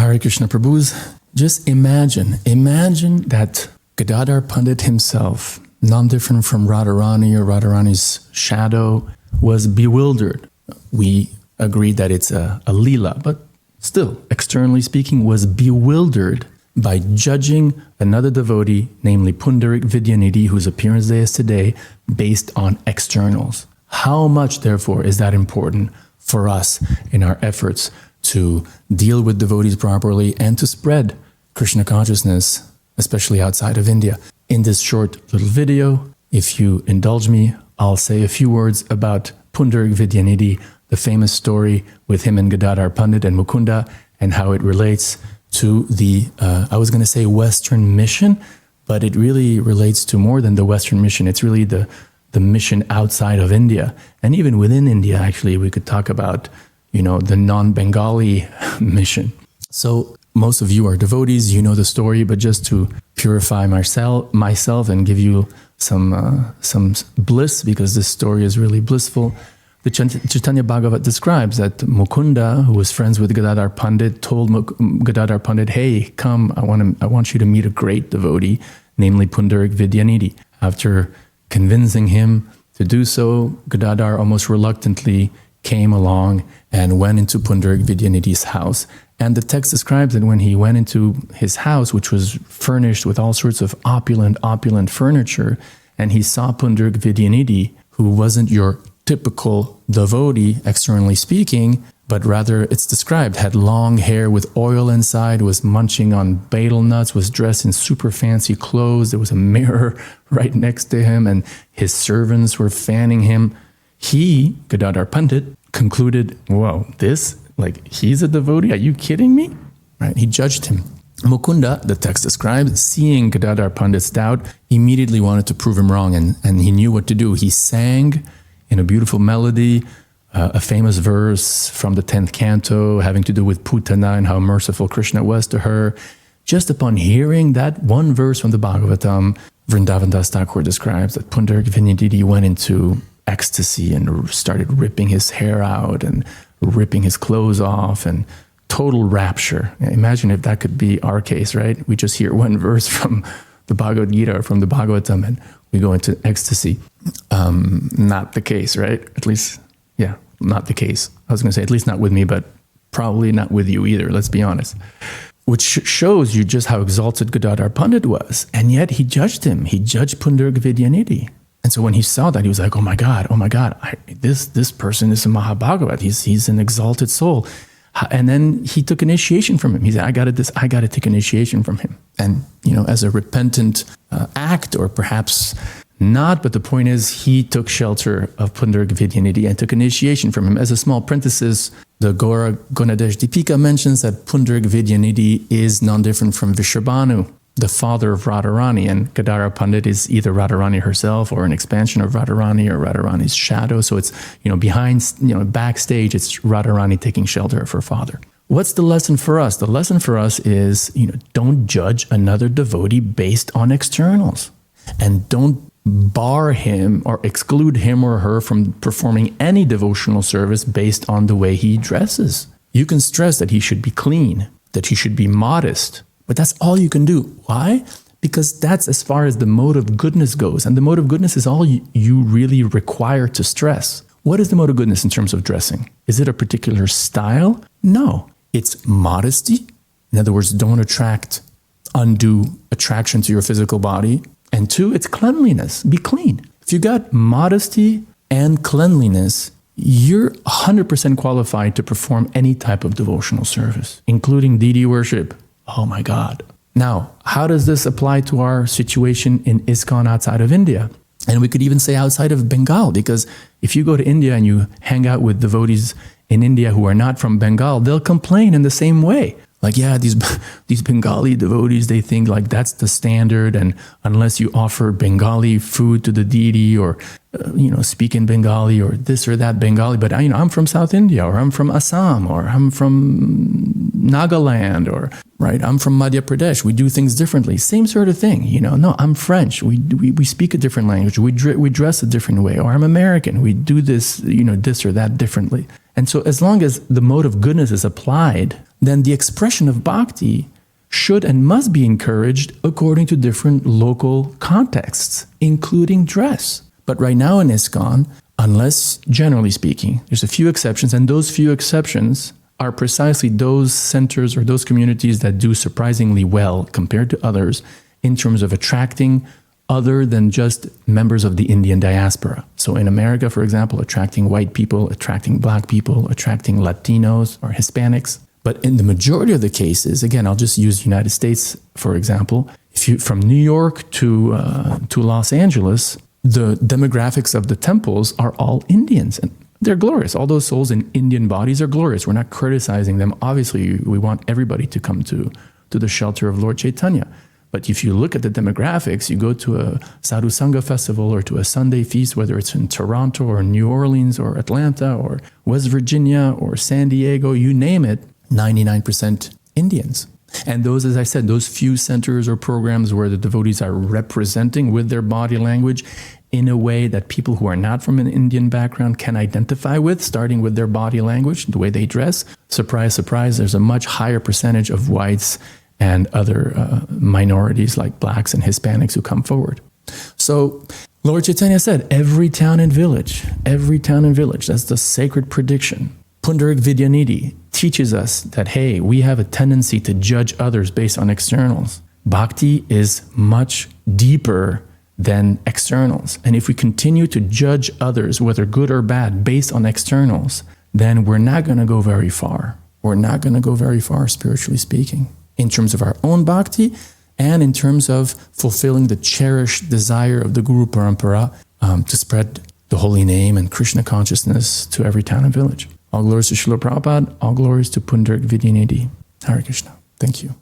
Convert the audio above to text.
Hare Krishna Prabhus, just imagine that Gadadhar Pandit himself, none different from Radharani or Radharani's shadow, was bewildered. We agree that it's a Leela, but still, externally speaking, was bewildered by judging another devotee, namely Pundarik Vidyanidhi, whose appearance day is today, based on externals. How much, therefore, is that important for us in our efforts to deal with devotees properly and to spread Krishna consciousness, especially outside of India? In this short little video, if you indulge me, I'll say a few words about Pundarik Vidyanidhi, the famous story with him and Gadadhar Pandit and Mukunda, and how it relates to the, I was going to say Western mission, but it really relates to more than the Western mission. It's really the mission outside of India. And even within India, actually, we could talk about, the non-Bengali mission. So most of you are devotees, you know the story, but just to purify myself and give you some bliss, because this story is really blissful. The Chaitanya Bhagavat describes that Mukunda, who was friends with Gadadhar Pandit, told Gadadhar Pandit, "Hey, come, I want you to meet a great devotee, namely Pundarik Vidyanidhi." After convincing him to do so, Gadadhar almost reluctantly came along and went into Pundarik Vidyanidhi's house. And the text describes that when he went into his house, which was furnished with all sorts of opulent furniture, and he saw Pundarik Vidyanidhi, who wasn't your typical devotee, externally speaking, but rather, it's described, had long hair with oil inside, was munching on betel nuts, was dressed in super fancy clothes. There was a mirror right next to him, and his servants were fanning him. He, Gadadhar Pandit, concluded, whoa, he's a devotee? Are you kidding me? Right? He judged him. Mukunda, the text describes, seeing Gadadhar Pandit's doubt, immediately wanted to prove him wrong, and he knew what to do. He sang in a beautiful melody, a famous verse from the 10th canto having to do with Putana and how merciful Krishna was to her. Just upon hearing that one verse from the Bhagavatam, Vrindavan Das Thakur describes that Pundarik Vidyanidhi went into ecstasy and started ripping his hair out and ripping his clothes off, and total rapture. Imagine if that could be our case, right? We just hear one verse from the Bhagavad Gita or from the Bhagavatam and we go into ecstasy. Not the case, right? At least, not the case. I was going to say, at least not with me, but probably not with you either, let's be honest. Which shows you just how exalted Gadadhar Pandit was. And yet he judged him. He judged Pundarik Vidyanidhi. And so when he saw that, he was like, oh my God, this person is a Mahabhagavat. He's an exalted soul. And then he took initiation from him. He said, I got to take initiation from him. And, as a repentant act, or perhaps not, but the point is he took shelter of Pundarik Vidyanidhi and took initiation from him. As a small parenthesis, the Gaura Gunadesh Deepika mentions that Pundarik Vidyanidhi is non-different from Vishwabhanu, the father of Radharani, and Gadadhar Pandit is either Radharani herself or an expansion of Radharani or Radharani's shadow. So it's, backstage, it's Radharani taking shelter of her father. What's the lesson for us? The lesson for us is, don't judge another devotee based on externals, and don't bar him or exclude him or her from performing any devotional service based on the way he dresses. You can stress that he should be clean, that he should be modest, but that's all you can do. Why? Because that's as far as the mode of goodness goes. And the mode of goodness is all you really require to stress. What is the mode of goodness in terms of dressing? Is it a particular style? No. It's modesty. In other words, don't attract undue attraction to your physical body. And 2, it's cleanliness. Be clean. If you got modesty and cleanliness, you're 100% qualified to perform any type of devotional service, including deity worship. Oh my God. Now, how does this apply to our situation in ISKCON outside of India? And we could even say outside of Bengal, because if you go to India and you hang out with devotees in India who are not from Bengal, they'll complain in the same way. Like, these Bengali devotees, they think like that's the standard, and unless you offer Bengali food to the deity or, speak in Bengali or this or that Bengali, but I'm from South India, or I'm from Assam, or I'm from Nagaland, or I'm from Madhya Pradesh. We do things differently. Same sort of thing, No, I'm French. We speak a different language. We dress a different way. Or I'm American. We do this, this or that differently. And so as long as the mode of goodness is applied, then the expression of bhakti should and must be encouraged according to different local contexts, including dress. But right now in ISKCON, unless, generally speaking, there's a few exceptions, and those few exceptions are precisely those centers or those communities that do surprisingly well compared to others in terms of attracting other than just members of the Indian diaspora. So in America, for example, attracting white people, attracting black people, attracting Latinos or Hispanics. But in the majority of the cases, again, I'll just use the United States, for example, if you from New York to Los Angeles, the demographics of the temples are all Indians, and they're glorious. All those souls in Indian bodies are glorious. We're not criticizing them. Obviously, we want everybody to come to the shelter of Lord Chaitanya. But if you look at the demographics, you go to a Sadhu Sangha festival or to a Sunday feast, whether it's in Toronto or New Orleans or Atlanta or West Virginia or San Diego, you name it, 99% Indians. And those, as I said, those few centers or programs where the devotees are representing with their body language in a way that people who are not from an Indian background can identify with, starting with their body language, the way they dress. Surprise, surprise, there's a much higher percentage of whites and other minorities like blacks and Hispanics who come forward. So Lord Chaitanya said, every town and village, that's the sacred prediction. Pundarik Vidyanidhi teaches us that, hey, we have a tendency to judge others based on externals. Bhakti is much deeper than externals. And if we continue to judge others, whether good or bad, based on externals, then we're not going to go very far. We're not going to go very far, spiritually speaking, in terms of our own bhakti and in terms of fulfilling the cherished desire of the Guru Parampara to spread the holy name and Krishna consciousness to every town and village. All glories to Srila Prabhupada, all glories to Pundarik Vidyanidhi. Hare Krishna. Thank you.